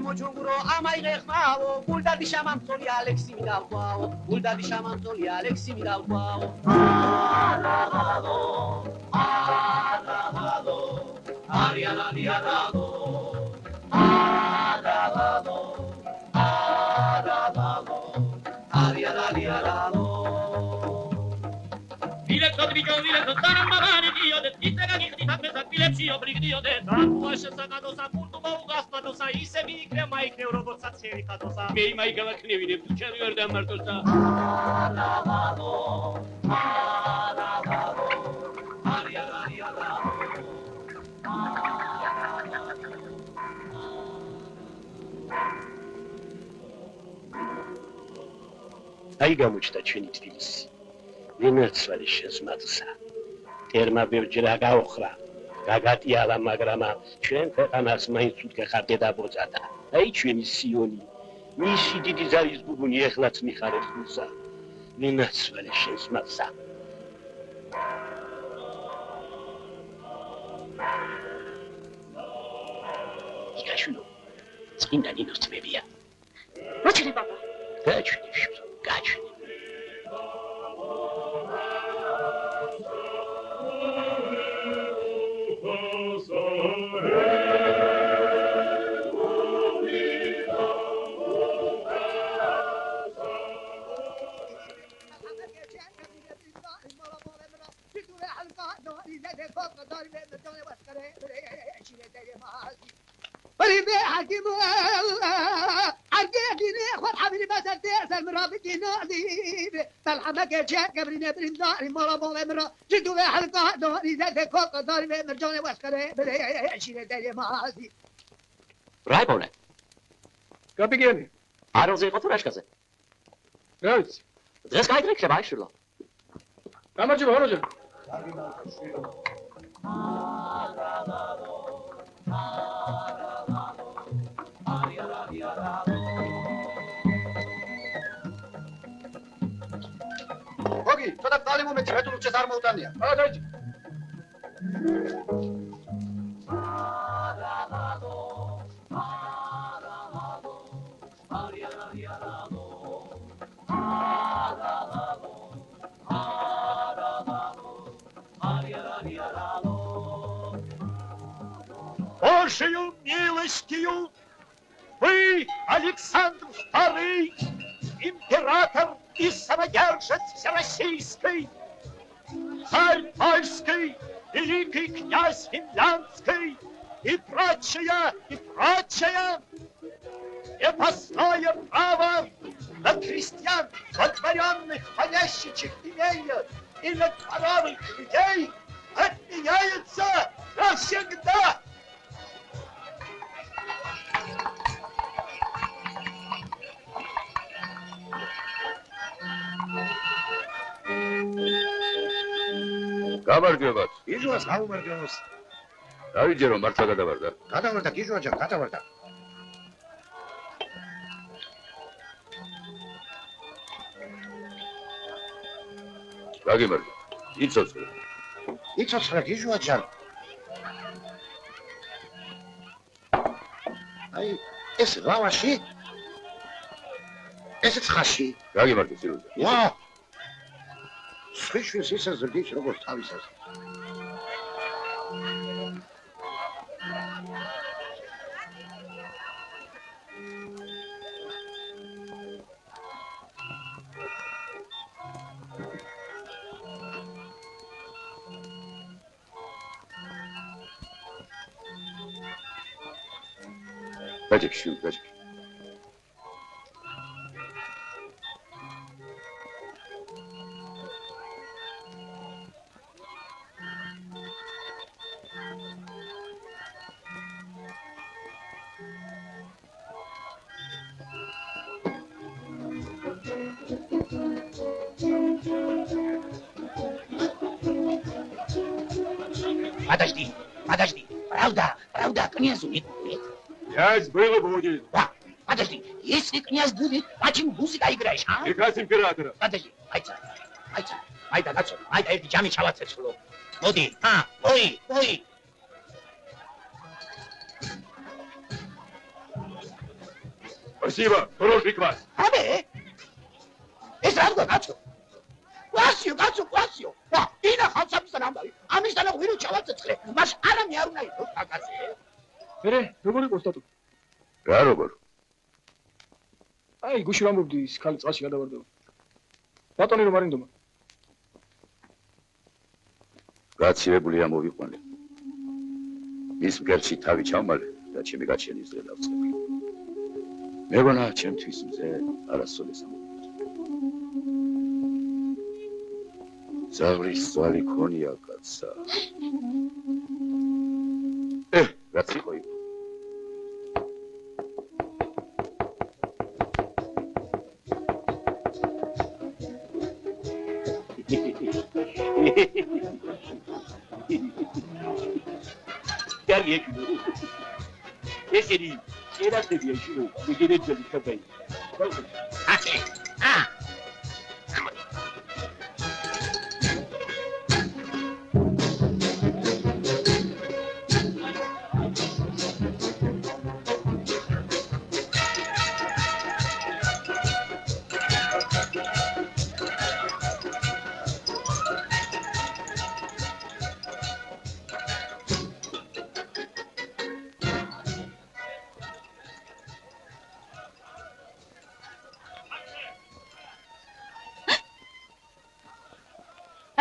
Mochunguro amai rechmao gulda di shamantoli Alexi Midalquao gulda di shamantoli Alexi Midalquao მე მაი გავაკნევინებ თუ ჩემი ვერ დამარტოსა აი გამოჩნდა ჩვენი თბილისი ვინაცვალი შესმაძსა თერმა ბევრჯერ გაოხრა გაგატიალა მაგრამ ჩვენ ქვეყანას მაინც უდგეხარ დედაბოძადა აი ჩვენი სიონი მისი დიდი ზარის ბუბუნი ეხლაც მიხარებს მუსა ვინაცვალი შესმაძსა იგაშულო წინდა ნინოს თმებია მოჩნე ბაბა გაჩვენე შუს გაჩვენე რაიბონე გაბიგენი აროზე იყო თუ რაშკაზე რა ვიცი დღეს გაიგრიქება აიშვილო გამარჯობა როჯერ ოგი ცოტა წალი მომეცი მე თუ რუჩეს არ მოუტანია აა დაიჭი Божию милостью вы, Александр II, император и самодержец Всероссийской, царь польский, великий князь финляндский и прочее, крепостное право на крестьян, водворенных помещичьих имениях и на дворовых людей отменяется навсегда. გამარჯობათ. გიჟვას გამარჯობს. დავიჯე რომ მართლა გადავარდა. გადავარდა გიჟვაჯან, გადავარდა. გაგიმარჯო. იცოცხლე. იცოცხლე გიჟვაჯან. აი, ეს ლავაში? ეს ცხაში. გაგიმარჯო სილუზა. ვა! სხიშვის ისე ზრდის როგორც თავისას. გაჭიქში, გაჭიქში. Подожди, подожди. Правда, князь Никулет. Я из было будет. Да, подожди, если князь будет, почему музыка играешь, а? Приказ императора. Подожди, айца, айда, гацо, айда, эти джами чавацецло. Моди, ой. Спасибо, хороший квас. 아베, 에스라도 가죠. 왔어요. 와, 이나 감사합니다, 남발. 아미사나 위로 잡았어, 그래. 마시 아람이 하루나 이거 가가세. მერე როგორ იყო სტატუ? რა როგორ? აი გუში ვამბობდი ის ხალი წყალში გადავარდა. ბატონი რომ არინდომა. გაცილებულია მოვიყვანე. მის მგერში თავი ჩავმალე და ჩემი გაჩენის დღე დავწყები. მეგონა ჩემთვის მზე არასოდეს ამოვიდა. ზავრის ძვალი ქონია კაცსა. რაც იყო იყო. Dergi ekülü. Eseri, şeyler de diye şunu, bir geri dönüp köpeği. 아세, 아.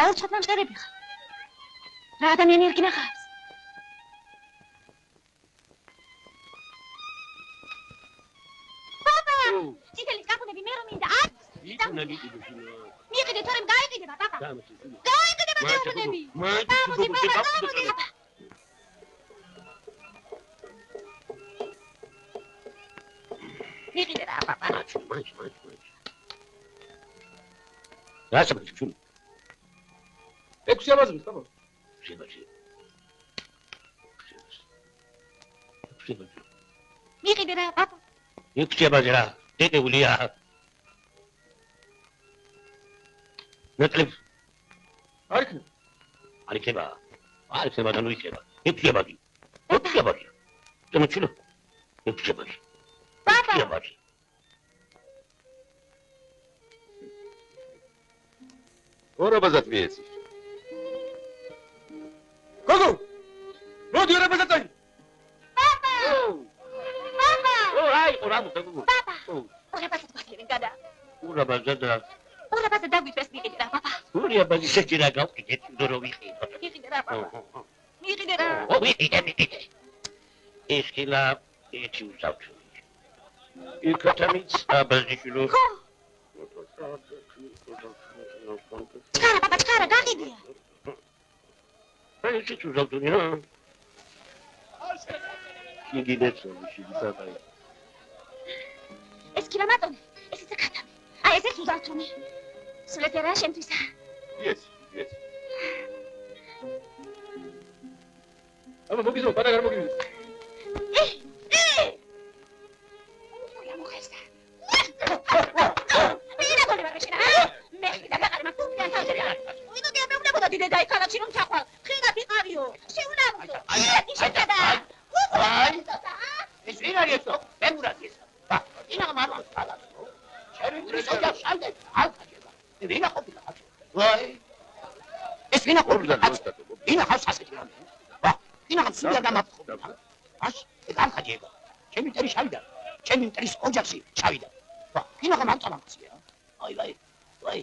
რა ჩათამშერები ხარ? რა ადამიანი არ გინახავს? პაპა! წითელი კაპუნები მე რომ მინდა არ Იტუნები კიდეშინო. მიიყიდე თორემ გაიყიდება პაპა. გამოსული. გაიყიდება კაპუნები. მიიყიდე რა პაპა. მაჩ. რა შემოჭი? ექვსი აბაზმის, პაპა. შემოჭი. მიიყიდე რა პაპა. ექვსი აბაზრა, დედეულია. ნაკლებ არ იქნება. არ იქნება და ნუ იქნება. ექვსი აბაზი. შემოჭი. ექვსი აბაზი. პაპა. ორაბაზად მიეცი. გოგო! მოდი ორაბაზად. პაპა! აი, ორაბაზად გოგო. პაპა! ორაბაზად ვახერენ გადა. ორაბაზად დაგვიწეს მიიყიდე რა პაპა. ორაბაზი შეჭირა გავყიდეთ, დრო ვიყიდო. მიიყიდე რა პაპა. მიიყიდე რა. ვიყიდე. ეხლა ერთი უზავთ. იქათამიც აბაზიშვილო. ჩქარა პაპა, ჩქარა, გაყიდია. აი, ეს უზავთუნი რა. გიგიდეთ, შეგიტაყაი. ეს კი რა მატონე, ეს ისე ქათამი. აი, ეს უზავთუნი. სულეთ რა შენთვისა. მიეცი. აბა მოგიზო, პატა გარ მოგიზო. ჩემი მტრის ოჯახში ჩავიდა. ვა, კინოხა მარტამაქცია. აი.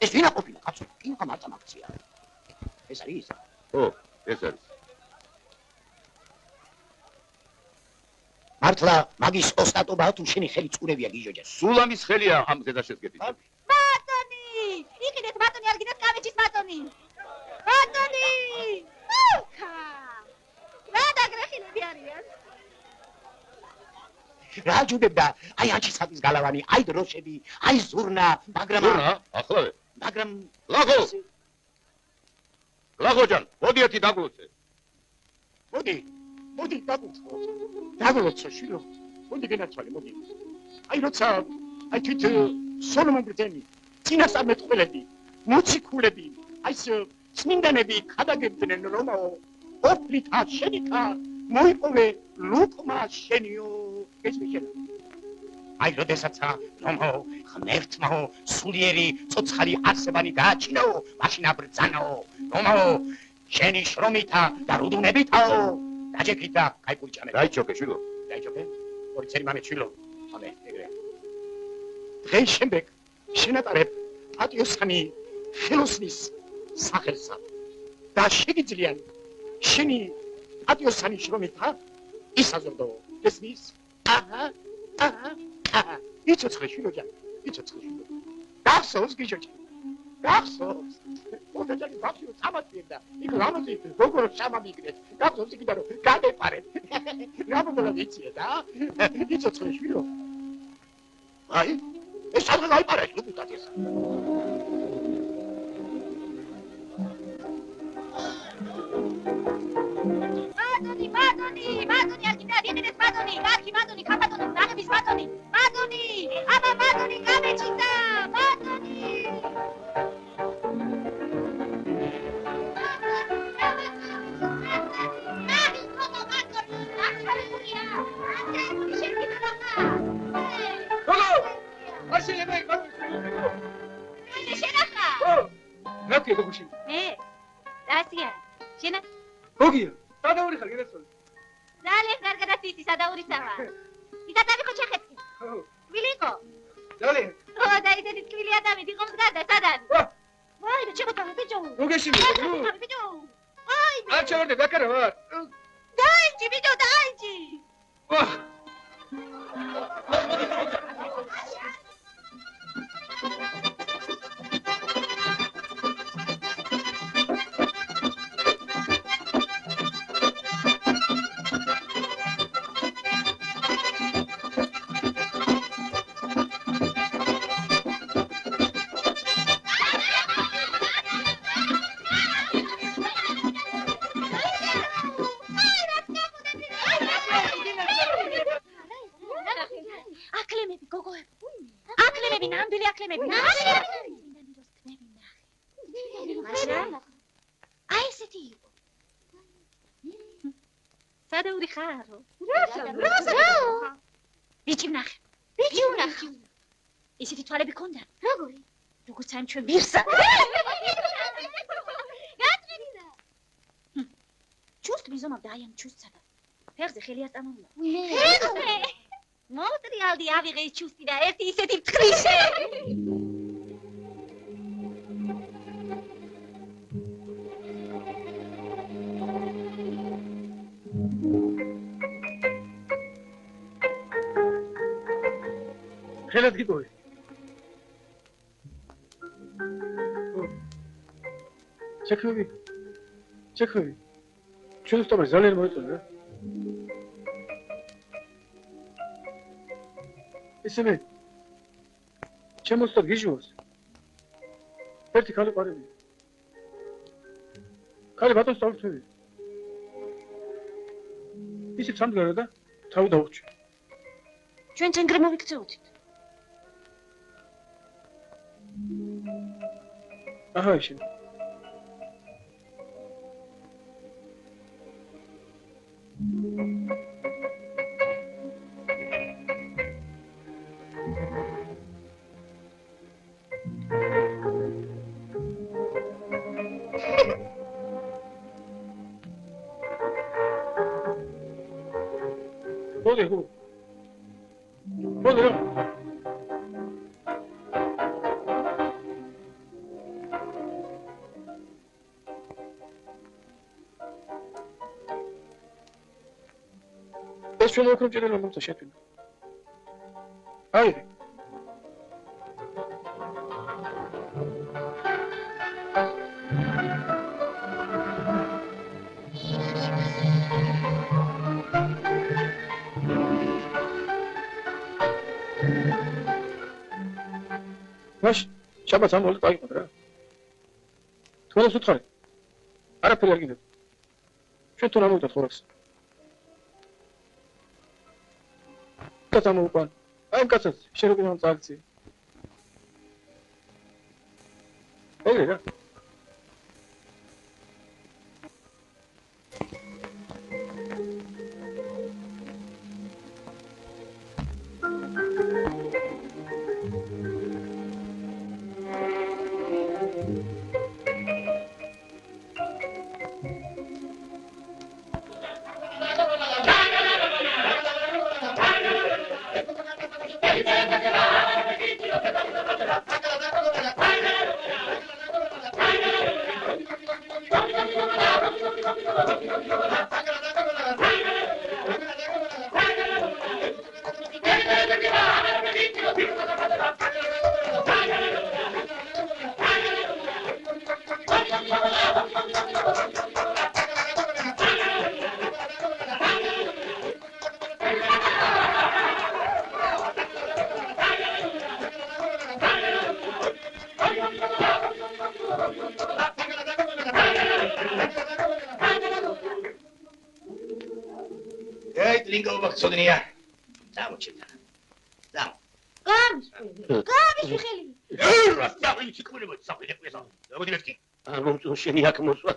ეს ვინა ყოფილა, კაცო? კინოხა მარტამაქცია. ეს არის? ეს არის. მართლა მაგის ოსტატობა თუ შენი ხელი წურებია გიჟოჯას. სულ ამის ხელია ამ ზედაშედგებით. ბატონი! იყიდეთ ბატონი, არ გინდათ კამეჩის ბატონი. ბატონი! ხა! რა დაგრეხილები არიან? რა ჯუდებდა? აი ანჩისხატის გალავანი, აი დროშები, აი ზურნა, მაგრამ ახლავე. მაგრამ ლაღო ჯან, მოდი ერთი დაგლოცე. მოდი, მოდი დაგლოცო შვილო მოდი გენაცვალე მოდი აი როცა აი თვით სოლომონ ბრძენი წინასწარმეტყველები მოციქულები აი წმინდანები ხადაგებდნენ რომაო ოფლითა შენითა მოიპოვე ლუკმა შენიო ეს მიშენ აი როდესაცა რომაო ღმერთმაო სულიერი ცოცხალი არსებანი გააჩინაო მაშინ აბრძანაო რომაო შენი შრომითა და რუდუნებითაო დაჯექითა კაი კურჭამე დაიჩოქე შვილო დაიჩოქე ორი წელი მამე შვილო მამე ეგრე დღეს შემდეგ შენატარებ პატიოსანი ხელოსნის სახელსა და შეგიძლიან შენი პატიოსანი შრომითა ისაზრდო ესმის აჰა იცოცხლე შვილოჯან იცოცხლე შვილო გახსოვს გიჟოჯი გახსოვს ოთაჯანი ბავშვი წამატვიდა იქ რამოდი როგორ შამამიგდეთ გახსოვს იქიდან რომ გადეპარეთ რამოდელა ვიცია და იცოცხლე შვილო აი ეს სადღა გაიპარეთ ლუბიტად ეს მადონი არქიტრავა დიენეს მადონი არქი მადონი ქაპატონი ნაღების მადონი აბა მადონი გამეჩიტა მადონი რატია გოგოში მე დასია შენა გოგია სადაური ხარ გენაცვალე ძალიან კარგად იცი სადაურიცავა იცადები ხო ჩეხეთკი ვილიკო ძალიან და ისეთი თბილი ადამი დიღობს გარდა სადან ვაი და ჩემოთავე ბიჭო გოგეში ბიჭო ვაი არ ჩავარდე ბაკარა ვარ დაიჭი ბიჭო დაიჭი სადაური ხარო ბიჭი ვნახე ისეთი თვალები ქონდა როგორი როგორც ამ ჩვენ ვირსა გაწვიდიდა ჩუსტ მიზომავდა აი ამ ჩუსტსა და ფეხზე ხელი არ წამოვიდა ფეხზე მოტრიალდი ავიღე ის ჩუსტი და ერთი ისეთი მტხრიშე ხელად გიტოვე ჩექვები ჩვენ სტომერ ძალიან მოეწონა ისინი ჩემოსთან გიჟოს ერთი ხალი პარები ხალი ბატონს თავთვი ისე სამდგარა და თავი დაუჭი ჩვენ ცენტრი მოვიქცეოდით აჰა ისინი ჩვენ ოქრო ჭირენ მომცა შეფინა. აი. ვაშ, შაბათს ამოვლე დაიყო რა. თუნდაც უთხარი. არაფერი არ გინდა. ჩვენ თუ რა მოვიდა ხორას. კაცს ამოუყვან. აი კაცს შეიძლება წაქცი. ეგრე რა. ლინგო ბაქცოდნია. დამოჩიტა. დამ. გამიშ ხელი. დავი ჩიქულება საფილეპესა. მოდიეთკი. ამომწონ შენი აქ მოსვა.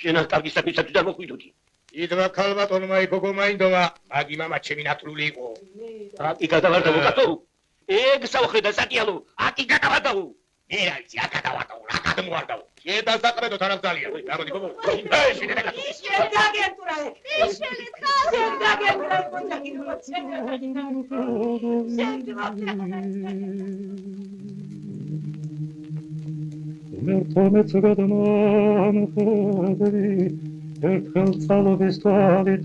შენ კარგი საქმისათვის არ მოხვიდოდი. იდვა ქალბატონმა იგოგო მაინდომა, მაგი მამა ჩემი ნათლული იყო. აკი გადავარდა უკათო. ეგ საუხრე და საკიალო, აკი გადავარდაო. მე რა ვიცი, აქ გადავარდაო, რა გადმოვარდაო. შედასაყრედო თანაც ძალიან. გამოდი გოგო. აი შედაგე. მერტომეც გადამანხედრი ერთხელ წალობის თვალით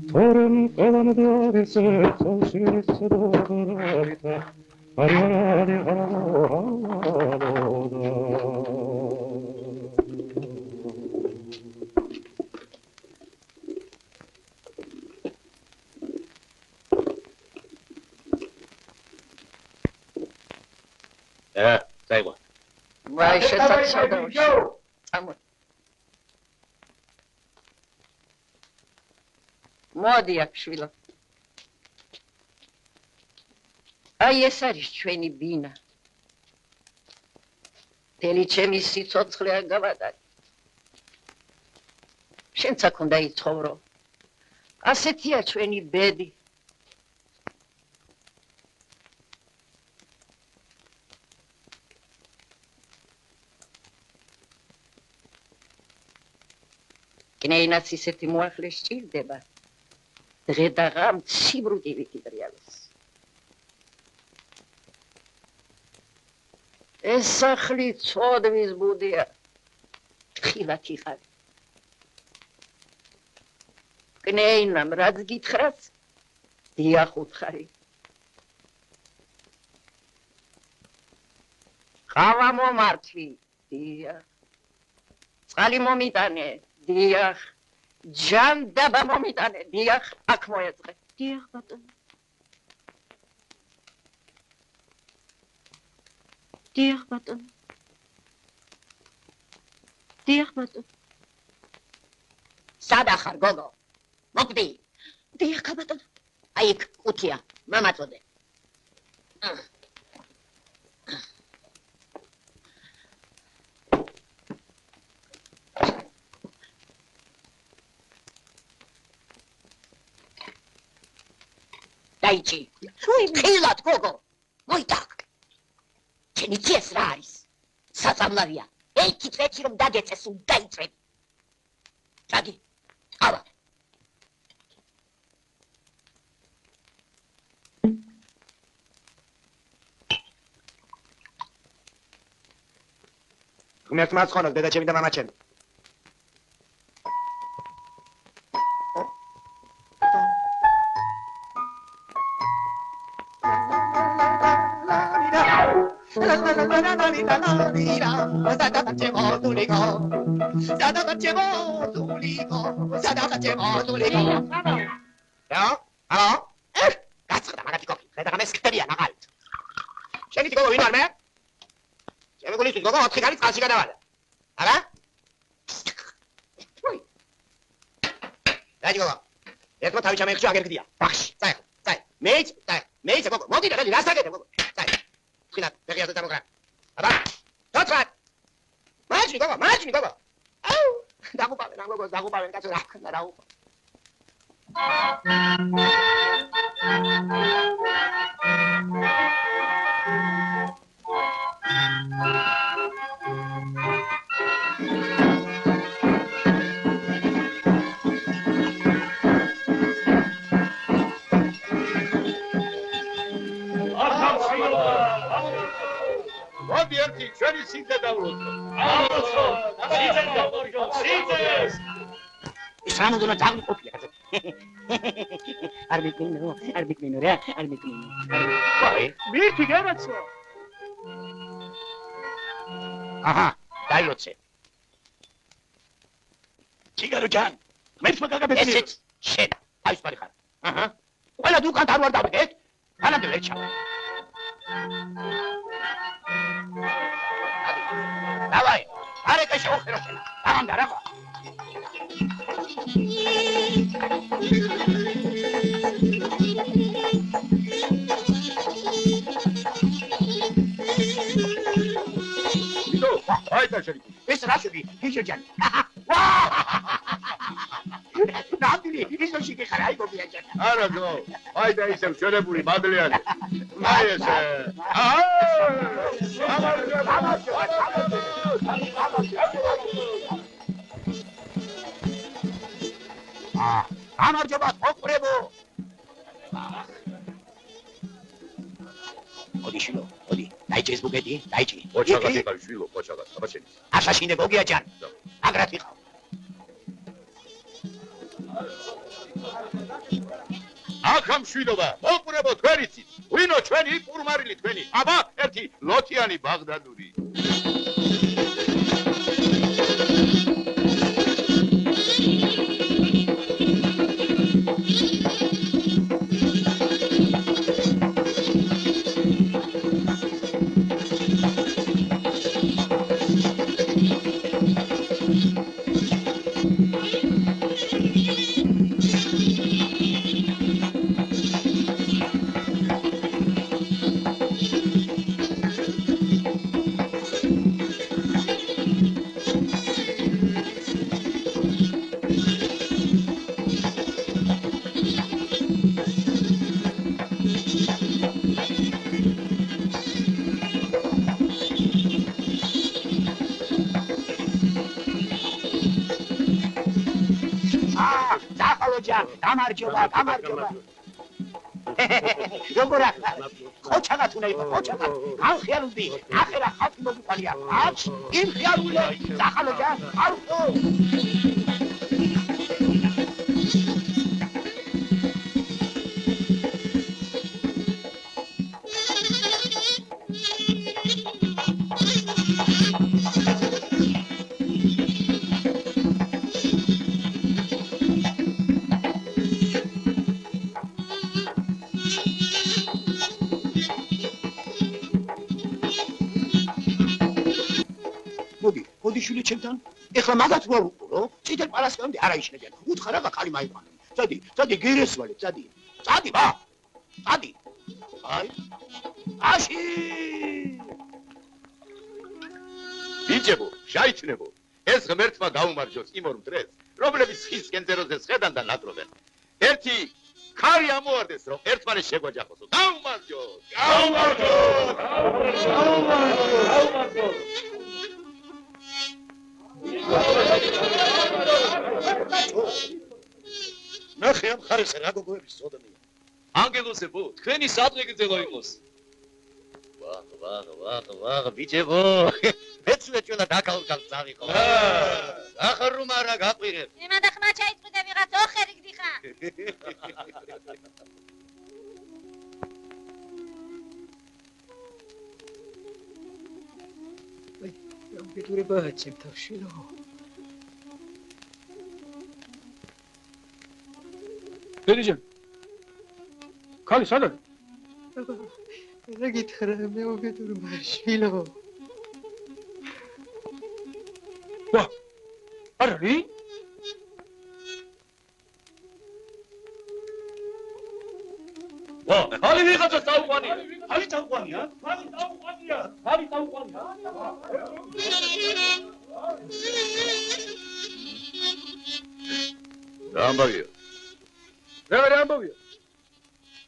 თორემ ყველამდე არის ხელში ცდობრალით არიარადი ღარაბოდა დაიგო. ვაი შეთანხმდა. ამო. მოდი აქ შვილო. აი ეს არის ჩვენი ბინა. თელი ჩემი სიცოცხლე არ გავატარი. შენც აქ უნდა იცხოვრო. ასეთია ჩვენი ბედი. კნეინაც ისეთი მოახლე სჭირდება. დღე და ღამ ციბრუტივით იტრიალოს. ეს სახლი ცოდვის ბუდია. ხილად იყარი. კნეინამ რაც გითხრას, დიახ უთხარი. ყავა მომართვი, დიახ. წყალი მომიტანე. დიახ, ჯანდაბა მომიტანე, დიახ, აქ მოეწყე. დიახ ბატონო. დიახ ბატონო. დიახ ბატონო. სადა ხარ გოგო? მოკვდი. დიახ ბატონო. აი იქ კუთია, მამაწოდე. დაიჭი. ხილად გოგო. მოიტაკ. ჩენი წეს რა არის? საწამლავია. ერთი წეთი რომ დაგეწეს ու დაიწრებ. ჩაგი. ავა. ღმერთ მაცხონოს დედა ჩემი და მამა ჩემი. გაცხდა მაგათი კოკი, ხედა გამეს ხტებია ნაღალით. შენი გოგო ვინ არ მე? ჩემი გულის გოგო 4 კალი წყალში გადავალა. არა? დაიჯო. ერთმა თავი ჩამეიხჩა აგერ გდია. ბახში, წაი. მეიც გოგო, მოდი რა გასაგებია გოგო. წაი. ხინათ, ბეღიაზე დამოგრა. აბა. თოთრა. მაჩნი გოგო. აუ, დაგუპავენ გოგო, დაგუპავენ კაცო რა ქნა რა უყო. მოდი ერთი ჩვენი სიძე დავუწყო. ის რამოდენა დაგუყოფია კაცო. არ მეკინო რა, არ მეკინო. ვაი, მითი გერაცო. აჰა, დაილოცე. ჩიგარო ჯან, მეც მაგაგაბეთ. ესეც შენ, აის პარი ხარ. აჰა. ყველა დუკანთ არ ვარ დავიგეთ. ანამდე ვერ ჩავ. დავაი, არეკა შევხერო შენ. ამდა რა. ვიდო, აი და შენ. ეს რა შევი, გიჟო ჯან. ნამდვილი, ისო შიგე ხარ, აი გოგია ჯან. არა გო, აი და ისევ შერებული მადლიანი. აი ესე. გამარჯობა, ოქრებო. მოდი შილო, მოდი. დაიჭი ეს ბუგეტი, დაიჭი. ოჩაგად იყავი შვილო, ოჩაგად. აბა შენი. აშაშინე გოგია ჯან. აგრად იყავ. ახამ შვილობა, ოყურებო თქვენიცით. ვინო ჩვენი პურმარილი თქვენი? აბა, ერთი ლოთიანი ბაღდადური. გამარჯობა. როგორ ახლა? ოჩაგათ უნდა იყო, ოჩაგათ. ახალხიალუდი, ახლა ხალხი მოგიყვანია. აჩ, იმ ხიალული, ახალო ჯან, ხალხო. მოდი შული ჩემთან. ეხლა მაგათ ვარ უყურო. წითელ პარასკევამდე არ აიშლებიან. უთხარ რა ხალი მაიყვანენ. წადი, გერესვალე, წადი, ბა. წადი. აი. აში! ბიჭებო, შაიჩნებო. ეს ღმერთმა გაუმარჯოს იმ ორ მტრედს, რომლებიც ხის კენწეროზე სხედან და ნატრობენ. ერთი ქარი ამოარდეს, რომ ერთმანეს შეგვაჯახოსო. გაუმარჯოს! ნახე ამ ხარეს რა გოგოების ზოდნია. ანგელოსებო, თქვენი სადღე გძელო იყოს. ვაღ, ბიჭებო. მეცნე ჩვენა დაკალკალ წავიყო. ახარ რომ არა გაყვირებ. იმადა ხმა ჩაიწვიდე ვიღაც ოხერი გდიხა. გიტურება ჩემთან შილო. დედიჯან. ქალი სადაა? რა გითხრა მე მოგეთურება შილო. ვა. არა რი? ხალი ვიღაცა წაუყვანია. ხალი წაუყვანია? ხალი წაუყვანია. ხალი წაუყვანია. რა ამბავია? რა ამბავია?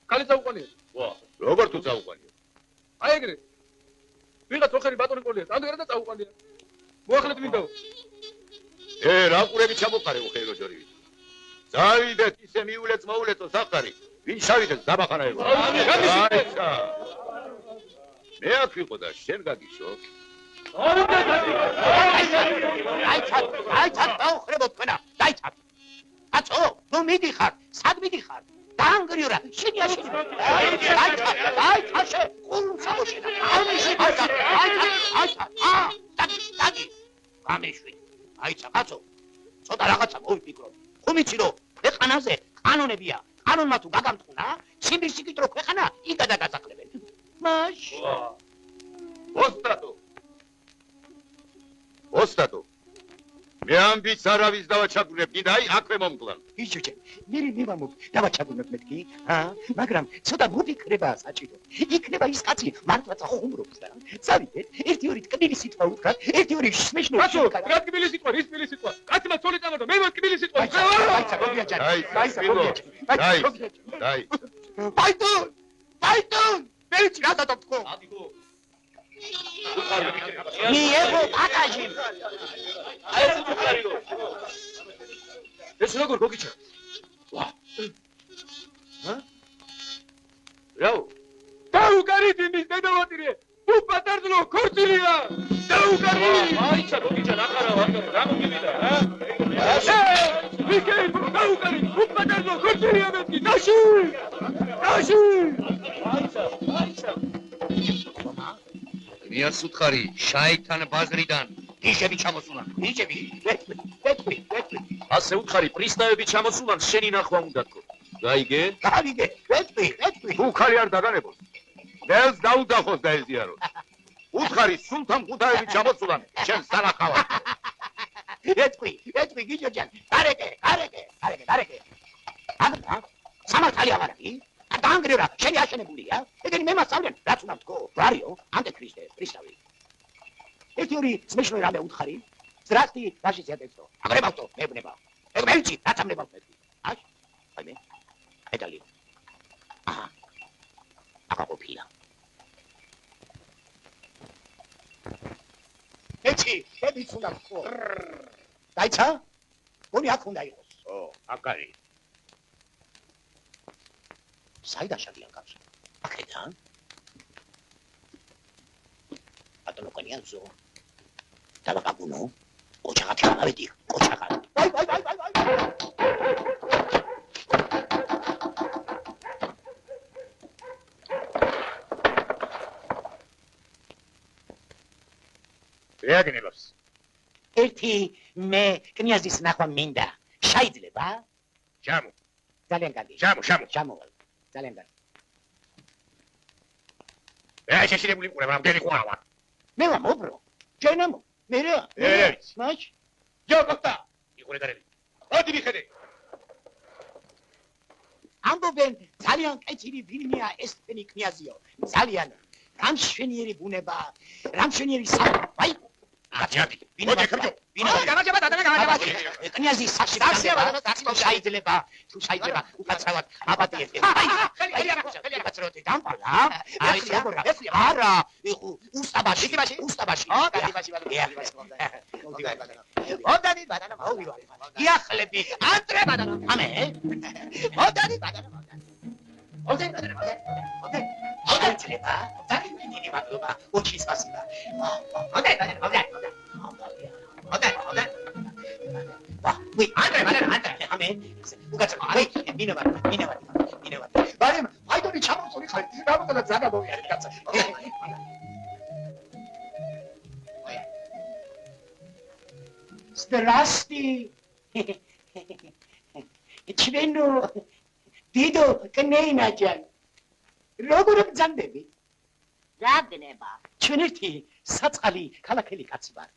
ხალი წაუყვანია. როგორ თუ წაუყვანია? აი ეგრე. ვიღაც ოხერი ბატონი ყოლია, ამდღერა და წაუყვანია. მოახლეთ მინდაო. რა ყურები ჩამოყარე ოხერო ჯორივით. წავიდეთ ისე მიულეც მოულეცო სახარი. ვინ შავიდეთ დაბახანაება. აიცა. მე აქ ვიყო და შენ გაგიშო. დაიცა, დაუხრებო თქვენა, დაიცა. კაცო, ნუ მიდიხარ, სად მიდიხარ? დაანგრიურა, შენი აშენი. დაიცა, შე, ყურსა მოშენა. აიცა, დაგი. გამეშვი. აიცა, კაცო. ცოტა რაღაცა მოვიფიქრო. ხუმიცი რომ ქვეყანაზე კანონებია. კანონმა თუ გაგამტყუნა, სიმბირში კიტრო ქვეყანა იქა დაგასახლებენ. მაშ. ოსტატო. მე ამბიც არავის დავაჩაგვრებ, კიდე აი აქვე მომკლან. იჩუჩე, მე მივამობ, დავაჩაგვრებ მეთქი, მაგრამ ცოტა მოფიქრება საჭირო. იქნება ის კაცი მართლაც ხუმრობს და. წავიდეთ, ერთი-ორი ტკბილი სიტყვა უთხრათ, ერთი-ორი შეშნო. კაცო, რა ტკბილი სიტყვა, რის ტკბილი სიტყვა? კაცმა ცოლი წამოდა, მე მას ტკბილი სიტყვა. დაიცა, გოგიაჭარი. დაი. ბაიტონ! მეც რა დათქო? ადიგო. მიიღო აკაჟი. აი ეს უხარიო. ეს როგორ გოგიჩა? რაო? დაუკარით იმის დედავატირე. უპატარძლო ქორწილია. დაუკარით. აიცა გოგიჩა ნახარა ვარ რა მოგივიდა რა? ვიქეი დაუკარით. უპატარძლო ქორწილია მეთქი. დაში. აიცა. მიას უთხარი შაითან ბაზრიდან იშები ჩამოსულან. იშები. ვეთქვი. ასე უთხარი პრისტავები ჩამოსულან შენი ნახვა უნდა თქო. გაიგე? გავიგე, ვეთქვი. თუ ხალი არ დაგანებოს. დელს დაუდახოს და ეზიაროს. უთხარი სულთან ხუთაები ჩამოსულან შენ სანახავად. ვეთქვი, გიჯოჯან. გარეკე. სამართალი ამარაკი. დაანგრიურა, შენი აშენებულია. ეგენი მე მასწავლენ, რაც უნდა თქო. რარიო? ანტიქრისტე, პრისტავი. ერთი-ორი სმეშნო რამე უთხარი. ზრასტი, რაში ზედეცო. აგრებავთო, მებნება. ეგ მელჩი, რაც ამნებავ მეთქი. აშ? აი მე. ედალი. აჰა. აკაკოფია. ეჩი, ები თუნდა თქო. დაიცა? გონი აქ უნდა იყოს. აკარი. საიდან შადიან კაცო? აქედან? ბატონო კონიანზო. დაბაგუნო. ოჩაღათი ამავედი, ოჩაღათი. ვაი. რეაგნებს. ერთი მე კნიაზის ნახვა მინდა. შეიძლება? ჯამო. ძალიან კარგი. ჯამო. ძალიან კარგი. შეშინებული ყურე, მაგრამ გელი ყურა ვარ. მე ვამობრო. ჯენამო. მე რა? მაშ. ჯოკოტა. იყურე გარები. ოდი მიხედე. ამბობენ ძალიან კეთილი ვინმეა ეს თქვენი კნიაზიო. ძალიან რამშვენიერი ბუნება, რამშვენიერი ვაი. აჯაბი. ვინმეა ხარჯო. ვინმეა გამარჯობა დადანა გამარჯობა. კნიაზის სახში შეიძლება, თუ შეიძლება უკაცრავად აპატიეთ. აი კაცროთი დამპალა. აი შეგორა. არა, იხუ უსტაბაში. ოდანი ბადანა მოვივა. იახლები. ანტრე ბადანა. ამე. ოდანი ბადანა. ოდანი. შეიძლება. ოდანი მინიმი მადლობა. ოჩი სპასიბა. ოდანი. ვი, ანტრე ბადანა. ამე. უკაცრავად. აი, მინევა. ბარემ, აიდონი ჩამოსული ხარ. რამოდენად ზანა მოვიარე კაცო. Здрасти. ჩვენო დიდო კნეინაჯან. როგორ ბძანდები? რაბდება? ჩვენ ერთი საწყალი ქალაქელი კაცი ვართ.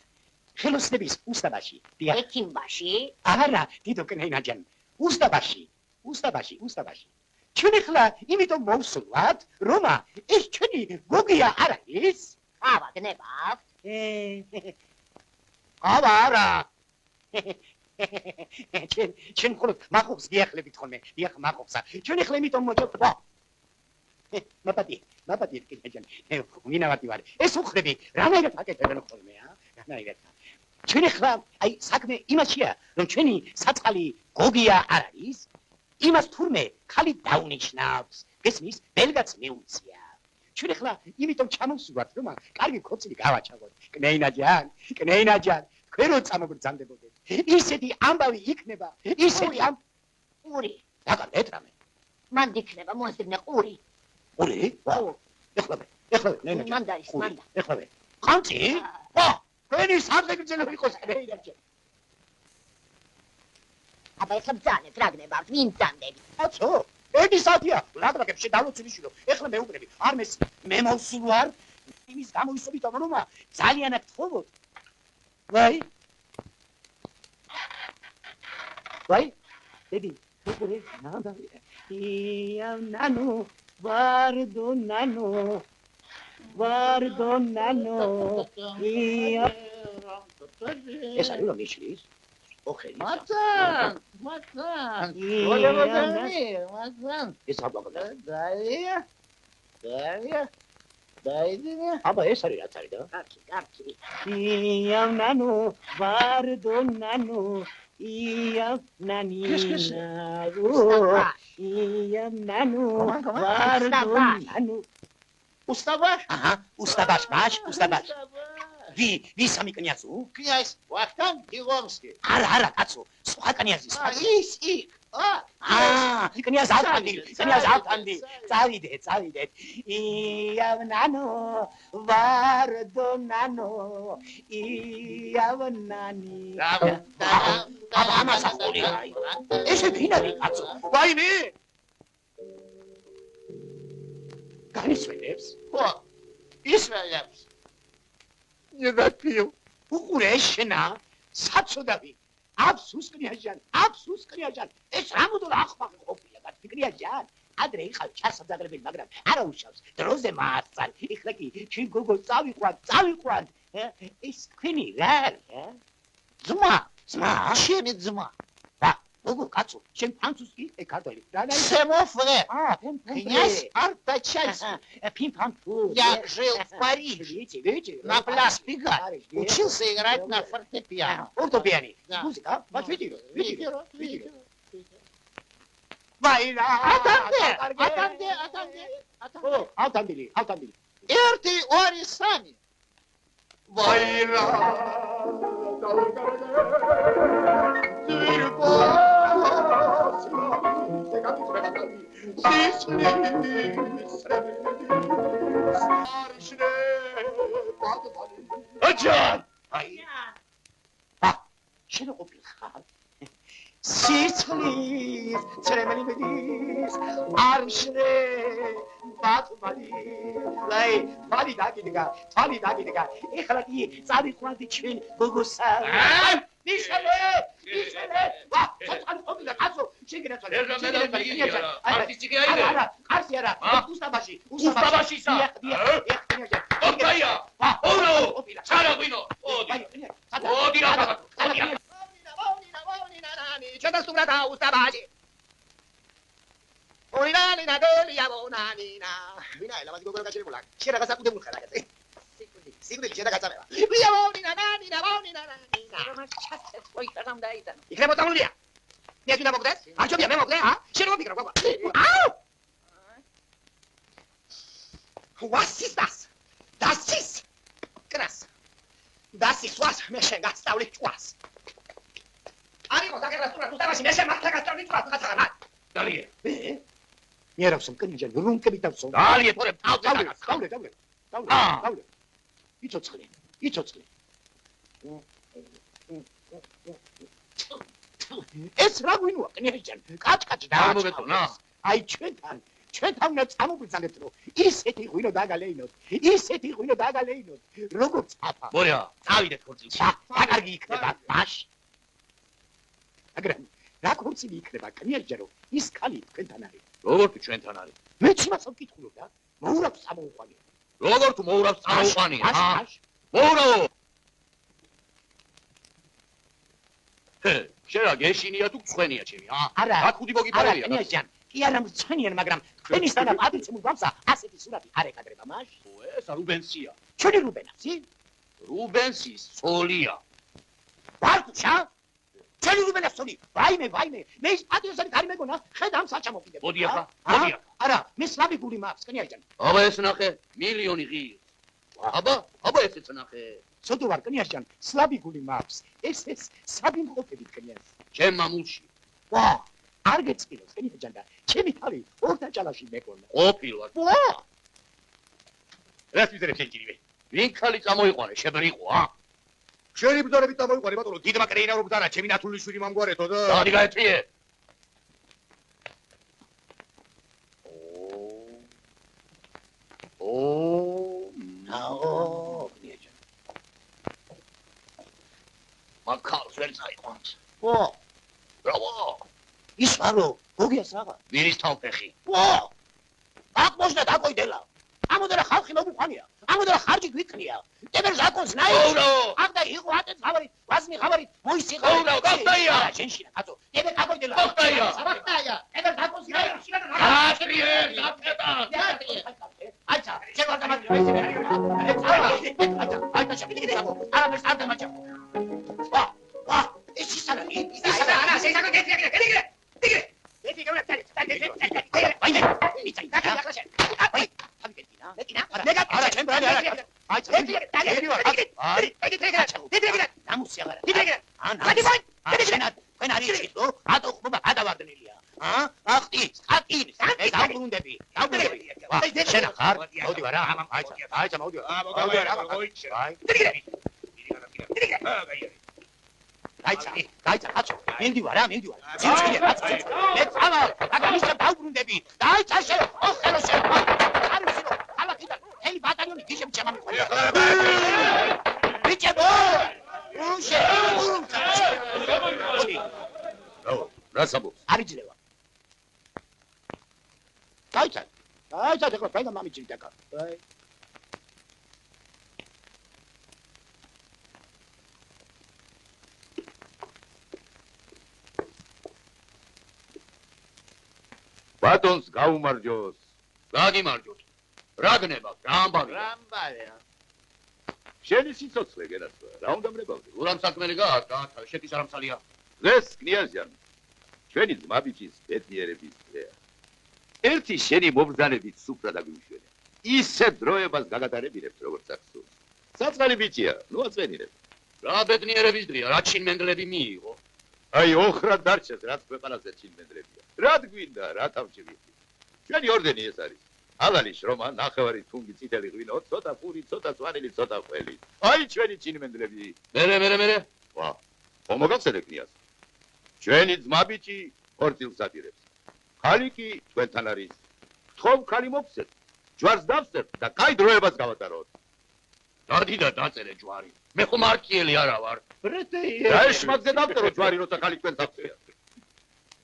ხელოსნების უსტაბაში. ექიმბაში? არა, დიდო კნეინაჯან. უსტაბაში. ჩვენ ახლა იმიტომ მოვსვლათ, რომ ეს ჩვენი გოგია არ არის? ყავა გნება აქვს? ყავა არა. ჩვენ მხოლოდ მაყობს გიახლებით ხოლმე, დიახ მაყობსა. ჩვენ ახლა იმიტომ მოჭრა. მაპატი კითხეჯან. მინავატი ვარ. ეს უხრები, რანაირად აკეთებენ ხოლმე, რანაირად. ჩვენ ახლა აი საქმე იმაშია, რომ ჩვენი საწყალი გოგია არ არის, იმას თურმე ხალი დაუნიშნავს. გესმის, ბელგაც მეუცია. ჩვენ ახლა იმიტომ ჩამოვსვათ, რომ კარგი ქორწილი გავაჩაღოთ. კნეინა ჯან, თქვენ რო წამოგბრძანდებოდეთ. ისეთი ამბავი იქნება, ისეთი ყური. დაგარდეთ რამე. მან იქნება მოასწრინე ყური. ყური? ეხლა, ნენა. მანდარის, მანდა. ეხლა. ხანწი? თქვენი სამგრძელო იყოს კნეინა ჯან. აბა ეხლა ბძანეთ, რა გნება, ვინ ბძანდები? აცო, ედი საათია, ლაგრაკებში დავოცილიშვილო. ეხლა მეუბნები, არ მე მოვსულ ვარ. იმის გამოისობით რომ ძალიანად თხოვოთ. ვაი, დედი, როგორი ნამდვილი. ნანო, ვარდო ნანო. ეს არის რომ მიშლის? ოხელი. მაცან. მაცან. ეს აბაგა. დაიდინე. აბა ეს არის რაც არის და? კარგი. ნანო, ვარდო ნანო. ნანო, ვარდო ნანო. უსტაბაშ? უსტაბაშ. ვის სამი კნიაზუ? კნიაზ ვახტანგ გიგონსკი. არა, კაცო, სხვა კნიაზის. ის. კნიაზ ავთანდი. წავიდეთ. ნანო, ვარდო ნანო. ნანი. აბა ამას ახოლი. ესე ფინალი კაცო. ვაიმე? განისვენებს? ხო. ისვენებს. ნებათიო. უყურე შენა, საწოდავი. აფსუს კნიაჟან. ეს რამოდო ახმაყი ყოფილა, კნიაჟან. ადრე იყავ ჩასაძაგრებელი, მაგრამ არა უშავს. დროზე მაასწარ. ეხლა კი ჩვენ გოგო წავიყვან. ეს თქვენი რა არის? ძმა. შენი ძმა. გოგო კაცო, შენ ფრანცუსკი ქართველი. Семофре. Князь Артачевский. Пим-пам-пу. Я жил в Париже. На пляж Пегас. Учился играть на фортепиано. Фортепиано. Да. Музыка? Вот видишь? Атанди. Эрти Орисами. Аджан! შენ ყოფილი ხარ? სიცხლის ცრემელი მედის არშნე ბატმანი ლაი მალი დაგიდგა ეხლა კი წავიყვანდი ჩვენ გოგოსა ნიშნე ვა ცოტა ყოფილი კაცო შეგენა წვალე არა უსტაბაშისა ოკაია ორო ჩარაგვინო ოდი რა C'è stuprata ustabasi. Orinanina delia bonanina. Vinai la vado con la caccia con la. C'era casa pure mulca ragazzi. Sicuro c'era casa meva. Via bonina. Ma c'è poi tanam daita. I cremo tamu via. Mi aiuta poco te? Anche via, memo te, ah? C'era un micro qua. Au! Was ist das? Das ist krass. Das ist was, mir schon ganz dauerlich was. 아니고 다게라스라 두다가시 메세 마타가스라 니트라 가타가나 달리에 니라서 끊이자 누룽깨비 답소 달리에 돌에 다우래 이쪽으로 에스라고 이노 그냥이잖아 까치까치 나와보겠구나 아이 최탕나 참업을 상했더로 이 세티 후이노 나갈레이노 로고 차파 뭐야 다위데 코지 자 다가기 그다 마시 그럼 나 코치니 그래봐 그냥이잖아 이 스칼이 괜찮아요 როგორ თუ ჩვენთან არის? მეც იმას ვკითხულობდა. მოურავს სამოუყვანია. როგორ თუ მოურავს წამოყვანია? აშ. მოურავო! შენ რა გეშინია თუ ცხენია ჩემი, არა. რა ქუდი მოგიფარებია? კნიაზიან. კი არა მცხენიან, მაგრამ თქვენისთანა პატრიცემულ გამსა ასეთი სურათი არ ეკადრება მას. ეს რუბენსია. ჩვენი რუბენაცი? რუბენსის სოლია. ბარკუჩა? ჩვენი რუბენას სოლი. ვაიმე, მე ის პატრიოტი არ მეგონა, ხედამ საჩამო კიდე. მოდი ახლა, მოდი ახლა. არა, მე სლავიკური მაქვს, კნიაზიან. აბა ეს ნახე, მილიონი ღირს. აბა ესეც ნახე. ცოტა ვარ კნიაზიან, სლავიკური მაქვს. ეს საბიმყოფებით კნიაზ. ჩემ მამულში. ვა, არ გეწყინოს კნიაზიან და ჩემი თავი ორთაჭალაში მეკონა. ყოფილვარ. ვა! რას ვიზერებ შენ ჯირივე? ვინ ხალი წამოიყვანე, შებრიყო, შენი ბრძოლებით დამოიყვანე ბატონო, დიდმა კრეინა რო ბრძანა, ჩემი ნათული შვილი მომგვარეთო და დადი გაეთრიე. აო, კნიაზიან. მაქალს ვერ წაიყვანს. ვა, ბრავო! ის არო, გოგიას რაღა. ვირის თავფეხი? ვა! აქ მოშდა დაკოიდელა. ამოდერა ხალხი მოგუყვანია. ამოდერა ხარჯი გვიქნია. ტებერ ზაკონს ნაი. ოურავო! აქ და იყო ატეთ ხავარი, ვაზნი ხავარი, მოისიყა. ოურავო, გახტაია! შენშინა, კაცო. ტებერ დაკოიდელა. გახტაია! გახტაია. ტებერ ზაკონს ნაი. გაატრიე, გაფეტა! აიცა, შევარ დამატი. აიცა, შევიდე გამო. არა, არ დამაჭა. ვა, ეს ის არა, ის არა, არა, შეიძლება გეთრია, გეთრია. დეგე გეუნა წალი. ვაიმე, იცი, დაკაშე. აი, თავი გეტინა. არა, ჩემ ბრალი არა. აიცა, დეგე. ნამუსი აღარა. თქვენ არის იცით, რატო ხმობა გადავარდნილია? ახტი, სტატინ, ეს დაუბრუნდები. შენ ახარ? მოდი ვარა. აიცა, მოდი. აიცა, კაცო, მინდი ვარა. ძინწკია, კაცო. მე წავალ, აგამისთან დაუბრუნდები. და აიცა შენ, ოხელო შენ. არისო, ალაკიდან, ელი ბატალიონი გიშემ ჩამამიყვა. ბიჭებო! უშე, ურუნკა. რა საბობს? არიძრევა. აიცა, ეხლა ფაინა მამიჭი დაკა. აი. ბატონს გაუმარჯოს. გაგიმარჯოთ. რა გნება, რა ამბავი? რამბავია. შენი სიცოცხლე გენაცვა, რა უნდა მრებავდე? ურამ საქმელი გააკა, შეთის არამცალია. დღეს კნიაზიან, ჩვენი ძმაბიჭის ბედნიერების დღეა. ერთი შენი მომბრძანებით სუფრა დაგვიშვენე. ისე დროებას გაგატარებინებთ, როგორც ახსოვს. საწყალი ბიჭია, ნუ აწვენინებ. რა ბედნიერების დღეა, რა ჩინმენდლები მიიღო? აი, ოხრად დარჩეს, რაც ქვეყანაზე ჩინმენდლებია. რა გვინდა, რა თავშევი. ჩვენი ორდენი ეს არის. ალალი შრომა, ნახევარი თუნგი წითელი ღვინო, ცოტა პური, ცოტა სვანილი, ცოტა ყველი. აი ჩვენი ჩინმენდლები. მერე. ვა, ხომ მოგახსენე კნიაზ? ჩვენი ძმაბიჭი ხორცილს აპირებს. ხალი კი თქვენთან არის. გთხოვ ხალი მოგცეთ. ჯვარს დავსწრებთ და კაი დროებას გავატაროთ. დადი და დაწერე ჯვარი. მე ხომ არქიელი არა ვარ. რა ეშმაკზე დავწერო ჯვარი, როცა ხალი თქვენ საფცია.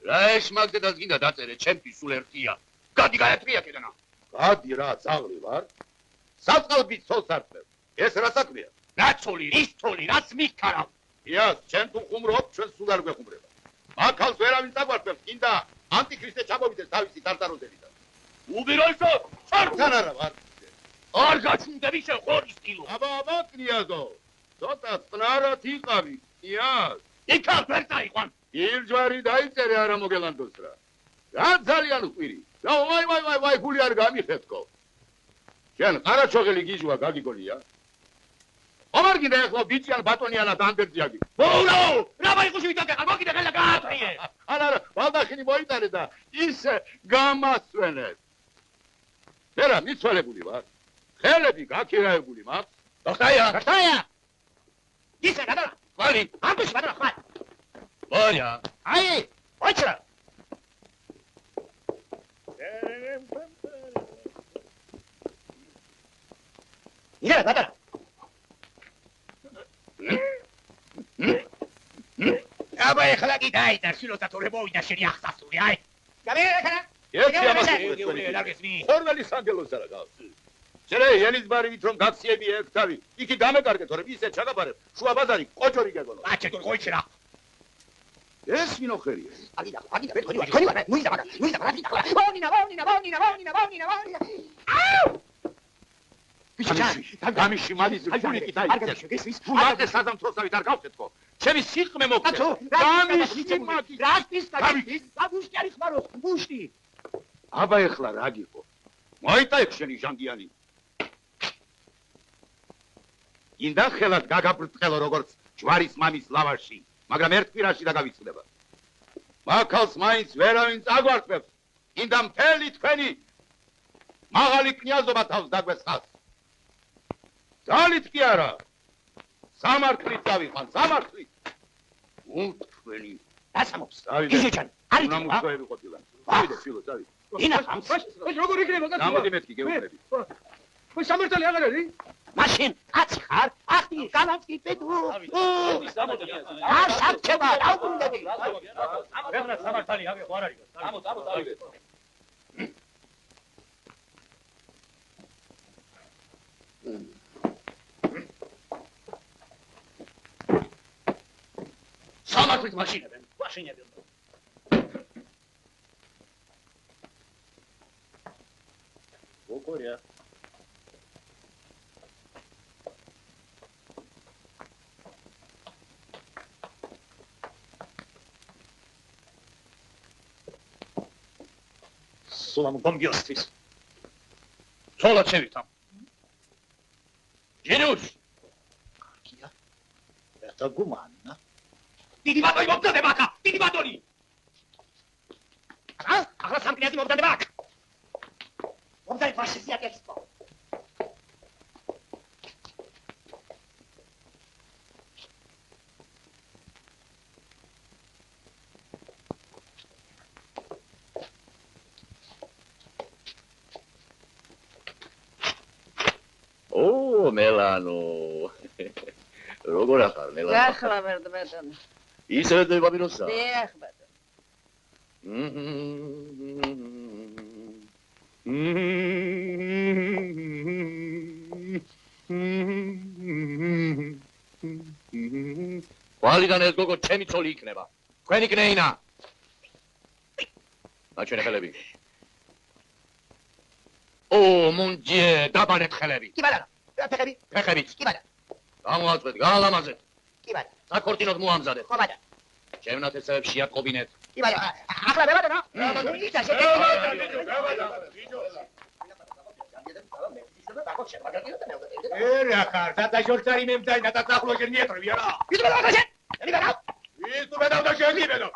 რა ეშმაკზე გინდა დაწერე, ჩემთვის სულ ერთია. გადი გაეთრია კიდანა. გადი რა, წაღლი ვარ. საწყალბი ცოლს არწევ. ეს რა საქმეა? რა ცოლი, რის ცოლი, რაც მიქარავ. იას, ჩვენ თუ ხუმრობ, ჩვენ სულ არ გვეხუმრება. აქალს ვერავინ დაგვარწევს, კიდა ანტიქრისტე ჩამოვიდეს თავისი თარტაროზებიდან. უბიროისო, თან არა ვარ. არ გაჩუნდები შენ ხორის ტილო. აბა, კნიაზო. ცოტა წნარად იყავი, კნიაზ. იქა ვერ წაიყვან. ირჯვარი დაიწერე არა მოგელანდოს რა. რა ძალიან უყვირი. რა ვაი, გული არ გამიხეთკო. შენ ყარაჩოღელი გიჟვა გაგიგონია? ომარ გინდა ეხლა ბიჭიან ბატონიანად ანდერძიაგი. მოურავო, რა ვაიყუში ვიტაკე, მოგიდა ხელა გაათრიე. არა, ბალდახინი მოიტანე და ისე გამასვენეთ. მერა მიცვალებული ვარ. ხელები გაქირაებული მაქვს. გახტაია. ისე გადალა. ხვალი, ამბის გადალა, ხვალ. ვარია. აი, ოჩრა. ირა გადალა. აბა ეხლა კი დაიწერში, როცა თორე მოვიდა შენი ახსასული, აი. გამიერე ხარა. ერთი ამას ხორველი სანგელოს არა გავს. შენ ელიზბარივით რომ გაქციები ერთ თავი, იქი დამეკარგე თორემ ისეთ ჩაგაბარებ, შუა ბაზარი კოჭორი გეგონო. აჩე ყოიჩი რა. ეს ვინო ხერია? აგიდა, თქვენი ვარ, ნუიზა მაგა, ვონინა. გამიში მადის ფულიკი დაიწეს. ფულაკე საზამთროსავით არ გავხეთქო. ჩემი სიყმე მოგწე. გამიში მადის. რასტის გაგუშტი არის ხმაროს, ბუშტი. აბა ეხლა რა გიყო? მოიტაიქ შენი ჟანგიანი. ინდა ხელად გაგაბრწყელო როგორც ჯვარის მამის ლავაში, მაგრამ ერთ კვირაში დაგავიწყდება. მაქალს მაინც ვერავინ წაგვარტყებს. ინდა მთელი თქვენი მაღალი კნიაზობა თავს დაგვესხავს. ძალით კი არა. სამართლით დავიყვან, სამართლით. თქვენი დასამობს. დავიდე. ისეჩან, არის უნდა მოსწოები ყოფილან. დავიდე, ფილო, დავიდე. ინა ხამს. როგორ იქნება კაცო? გამოდი მეთქი გეუბნები. ხო სამართალი აღარ არის? მაშინ აცხარ, ახი, განაცკი პედუ. ასაკჩება, დაუბრუნდები. ვეღნა სამართალი აგე ხო არ არის? ამოთ, დავიდე. სამართლით მაშინებენ. როგორია? სულამ გომგიოსთვის. სოლა ჩევითამ. ჯენუს. კია. ერთა გუმანა. დიდი ბატონი მოგდდება აქ, დიდი ბატონი. ახლა სამკნიაზი მოგდდება აქ. მომდაი ფაშისტი აქ ექსპო. მელანო. როგორ ახარ მელანო? ახლა მერდმედან. ისევ დაბიროსა. დიახ ბატონო. ვალიდან ეს გოგო ჩემი ცოლი იქნება. თქვენი კნეინა. აჩვენე ხელები. ო მონჯე, დაბანეთ ხელები. კი ბატონო. ფეხები. ფეხებით. კი ბატონო. გამოაწყვეთ, გაალამაზეთ. კი ბატონო. საკორტინოდ მოამზადეთ. ხო ბატონო. ჩემნათ ესევ შეატყობინეთ. კი ბატონო. ახლა მე ბატონო. ისა ერა ხარ, დადაშორცარი მემძაი და დაწახლო შენიეთრი არა. ის ბატონო ხაშე. ენი ბატონო. ის თუ მეტად შეგიბენო.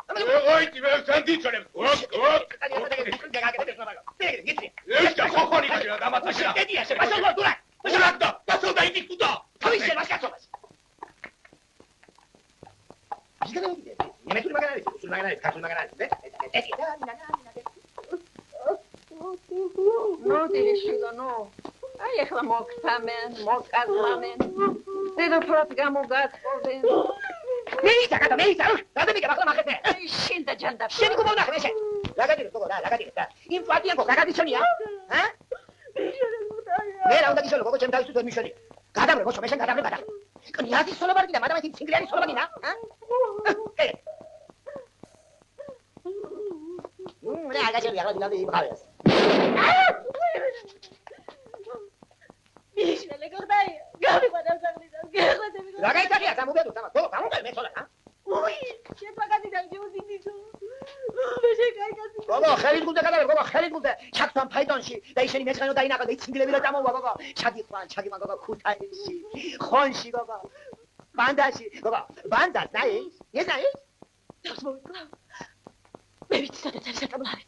ოი, მე სანდიჩონებ. ეს და ხოხონი გადა დამატაშა. ედია შე ბატონო დურა. ურაკდა, დასოლდა იგი კუდა. თავის შენ მასკაცობას. ნემეთური მაგარი, სულ მაგარი, კაცო მაგარი, ეს და ნოდიში ნო. აი ახლა მოგთამენ, მოგკაზლამენ. დედოფლად გამოგაწყობენ. მეისა, გადამიგებ ახლა მახეთე. აი შენ და ჯანდა. შენი გუბო ნახე შენ. ლაგადირო გოგო და ლაგადირო და. იმ პარტიამ გაგადიშონია? ჰა? მე რა უნდა გიშონო გოგო ჩემ თავის თუ ვერ მიშონი. გადაბრე გოშო მე შენ გადაბრე. კნიაზი სოლობარი და მადამ ეს ცინგლიანი სოლობარი ნა? ჰა? მე აგაჭერი ახლა დილავდი იმყავეს. მიშნელე გორდაი. გავიყვანა საგდიდან. გეხვედები. რა გაიტახია სამუბედო თამა. გოგო გამომყევ მე სოლა, ჰა? უი, შეფაგადი და ჯუზინი თუ. მე შეკაიკაცი. გოგო, ხელით გულზე გადავერ, გოგო, ხელით გულზე. ჩაგთან ფაიტონში და ისინი მეცხენო დაინახა და იცინგლები რა წამოვა, გოგო. ჩაგიყვან, გოგო, ქუთაისში. ხონში, გოგო. ბანდაში, გოგო, ბანდას ნაი? ეს ნაი? დავს მოვიკლავ. მე ვიცი სადაც არის საკაბლარი.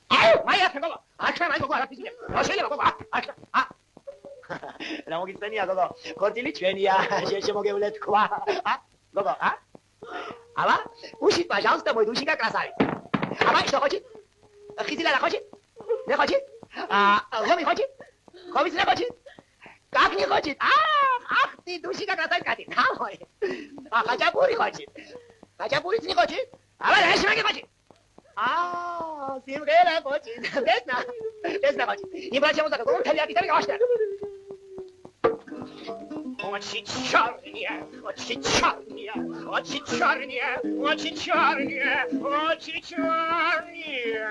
მაი ახლა, გოგო. ახლა მაი გოგო, არა ფიზიკე. რა შეიძლება, გოგო? ახლა. რა მოგიწენია, გოგო? კორტილი ჩვენია, შემოგევლე თქვა. გოგო, აბა, უში, пожалуйста, мой душенька красавец. აბა, что хочет? Хизиля хочет? Не хочет? Ломи хочет? Хомис не хочет? Как не хочет? Ах, ты душенька красавец, Катя. Хачапури хочет. Хачапури не хочет? აბა, რა შემაგე хочет? სიმღერა კოჩი დესნა კოჩი იმრა შემოსაკა გონთელი აკითარი გავაშტა Очи черные, очи черные, очи черные, очи черные, очи черные,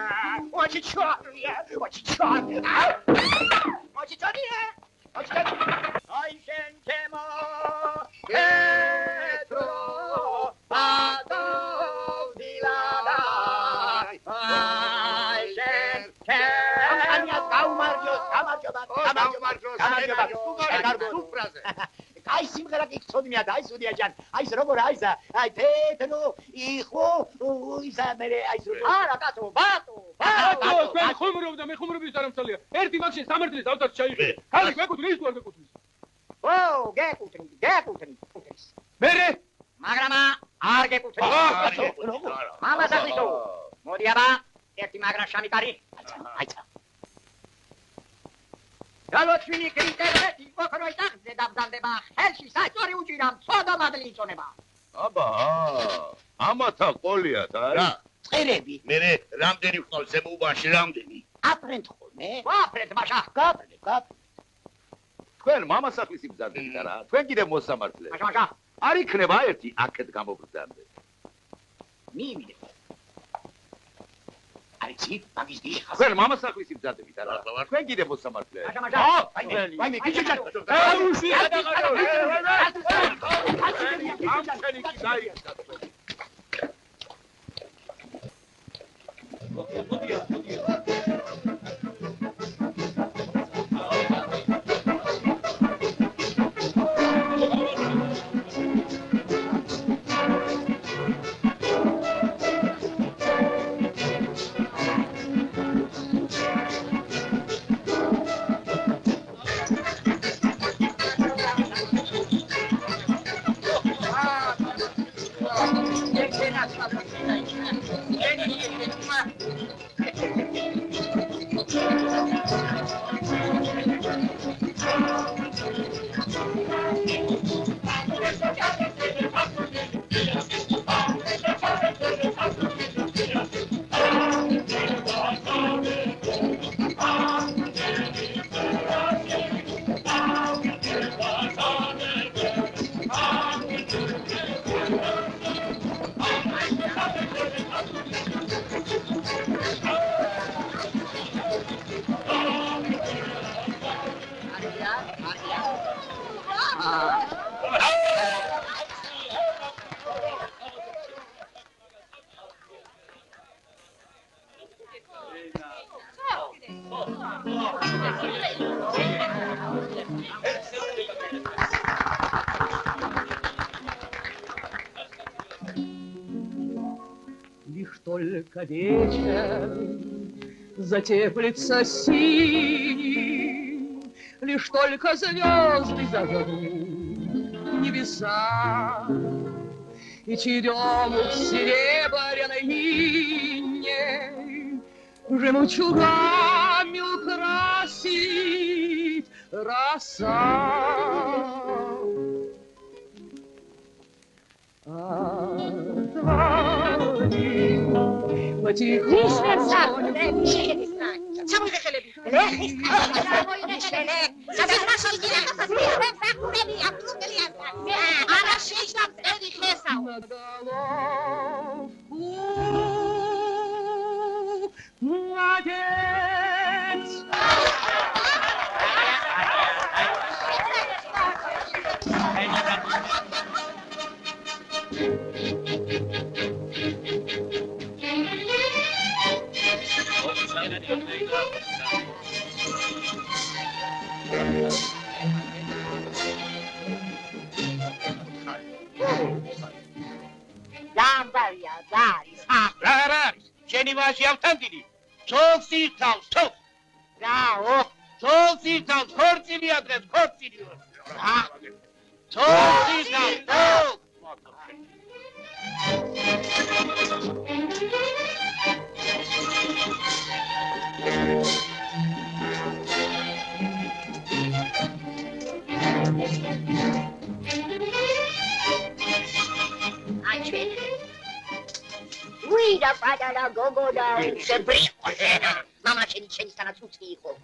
очи черные, очи черные, очи черные, очи черные. Ай, сентемо, Петро, Адовдилада, ай, сентемо. Аня, გაუმარჯოს, სუფრაზე. აი სიმღერა გიქცოდნია და აი სუდია ჯან. აი ეს როგორ აი ზა, აი პეტრო, იხო, ისა მე აი ზრუ. არა კაცო, ბატო. თქვენ ხუმრობ და მე ხუმრობის არ ამცალია. ერთი მაგში სამართლის დავწარ ჩაიღე. ხალი გეკუთვნის ის თუ არ გეკუთვნის? გეკუთვნის. მერე? მაგრამ არ გეკუთვნის. მამა საქმისო. მოდი აბა, ერთი მაგრა შამიკარი. აიცა. Galotfini kritereti, ოქროი ტახტზე დაბრძანდება, ხელში საჭორი უჭირა, მწოდა მადლი იწონება. აბა, ამათა ყოლიათ არის? რა, წყერები. მერე რამდენი ხვალ ზემოუბანში რამდენი? აფრენთ ხოლმე. ვაფრენთ მაშა, გაფრენთ. თქვენ მამასახლის იბრძანდებით არა? თქვენ კიდევ მოსამართლე. მაშა. არ იქნება ერთი აქეთ გამობრძანდე. მივიდე. Алексей, погоди. თქვენ მამასახლის იბრძანდებით არა? თქვენ კიდევ მოსამართლე. მაშა. ვაიმე, გიჩიჩა. აუში გადაღარო. ამხელი კი დაიწყა. Лишь только вечер затеплится синий, лишь только звезды зажгут небеса, и черемух серебряной иней жемчугами украсит роса. Gambia, Daris, Raris, Genivasi avtandidi. Solsi tals, tals. Bravo. Solsi tals, kortsili adres, kortsili. Solsi tals, tals. Ui, ვირა პატარა გოგონა შებრიყო შენა მამა შენისთანაც უცხი იყო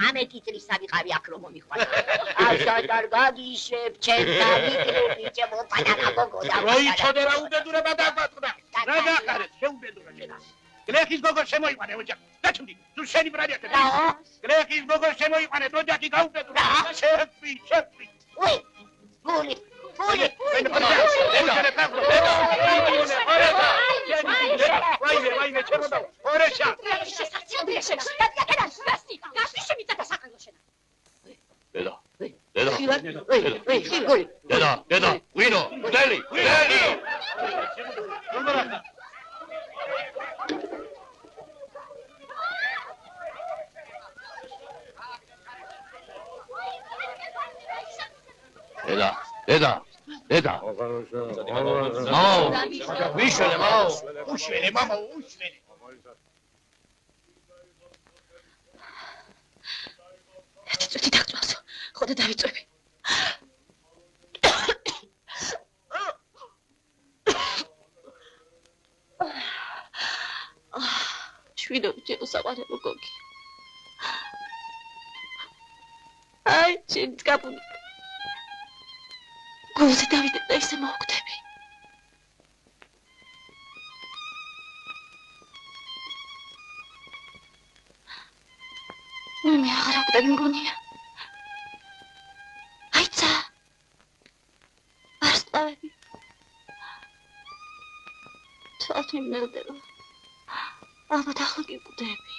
13 წლის ავიყავი აქ რომ მომიხვდა ასაკარ გაგიშებ ჩემ დავიკრო ბიჭო პატარა გოგონა რო იცოდე რა უბედურება დაგვაწყდა რა დახარეთ შეუბედურა შენა გლეხის გოგო შემოიყვანე ოჯახი გაჩვდი თუ შენი ბრალი ახლა გლეხის გოგო შემოიყვანე ოჯახი გაუბედურა შეფი უი გული ვაიმე ჩემო და ორეშა შესაძლებელია შენა გასტი შემიწადა საყელო შენა დედა ვინო დელი დედა მამა ვიშველე მამა უშველი მამა უშველი წუთი დაგწვავსო ხოდა დავიწვევი შვიდობი ჯერ საყარელო გოგი აი ჩემ კაპუნი გულზე დავიდე და ისე მოვკვდები მე აღარ ვკვდები მგონია აიცა ვარსკვლავები თვალთ მიმნელდება ალბათ ახლა კი ვკვდები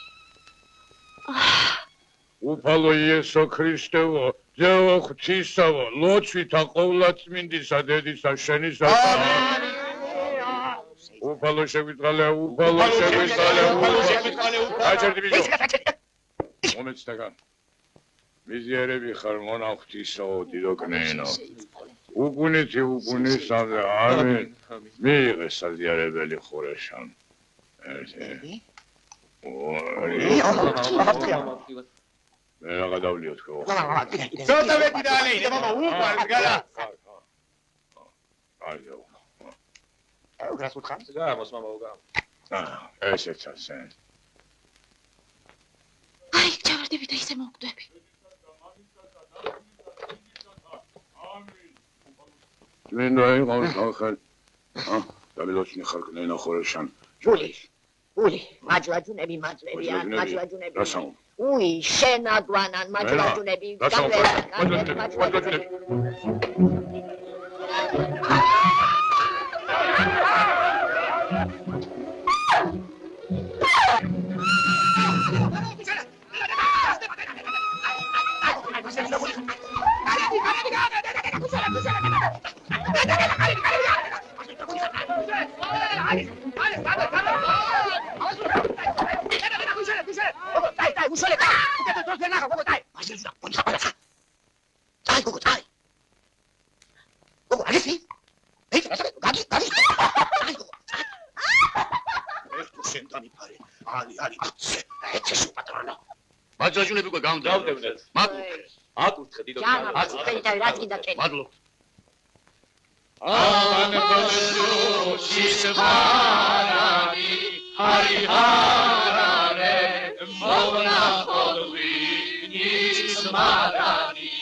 უფალო იესო ქრისტეო ძეო ღვთისავო ლოცვითა ყოვლადწმინდისა დედისა შენისა უფალო შეგვიწყალე აჭერდი ბიჭო მომეცდაგან მიზიერები ხარ მონა ღვთისაო დიდოკნეინო უგუნით ამენ მიიღე საზიარებელი ხურეშან ერთი მე რა გადავლიო თქო ცოტა მეტი დაალეიდე მამა უყარს გადა აიო გრას უთხარ გამოს მამა უგამ ესეც ასენ აი ჩავარდები და ისე მოვკვდები მინდა იყოს ახალ დავილოჩნი ხარ კნეინო ხურეშან ული მაჯლაჯუნები მასვებიან უი შენაგვანან მაჯლაჯუნები მაჯლაჯუნები უკვე გამდავდევნეთ აკურთხე დიდო მადლობ ალან ბოლოშის ვარანი ჰარihārane მოვნა ხოლვინის მარანი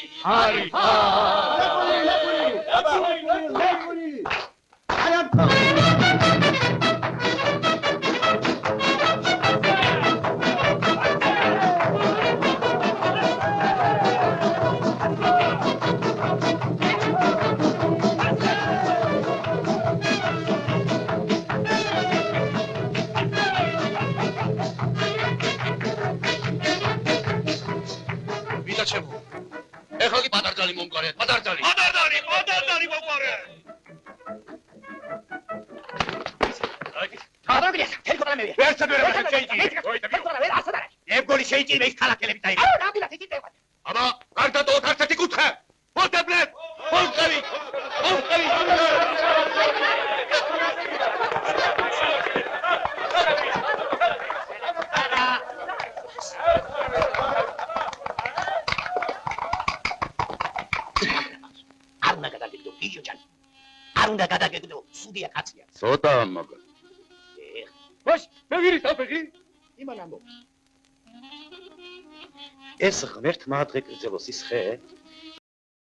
ეხლა კი პატარძალი მომყარეთ, პატარძალი მომყარე. გადაგიეს, თელკოლა მე. ვერცად ვერ შეიჭირე. ვერ ასად არა. ებგოლი შეიჭირე ის ქალაქელები დაიღო. რა გილათ იცით ეგ. აბა, გარდა თო თარცეთი კუთხე. მოტებლებ. მომყარი. არ უნდა გადაგეგდო, სუდია კაცია. ცოტა მაგა. მე ვირის საფეხი? იმან ამბობს. ეს ღმერთმა ადღე კრძელოს ის ხე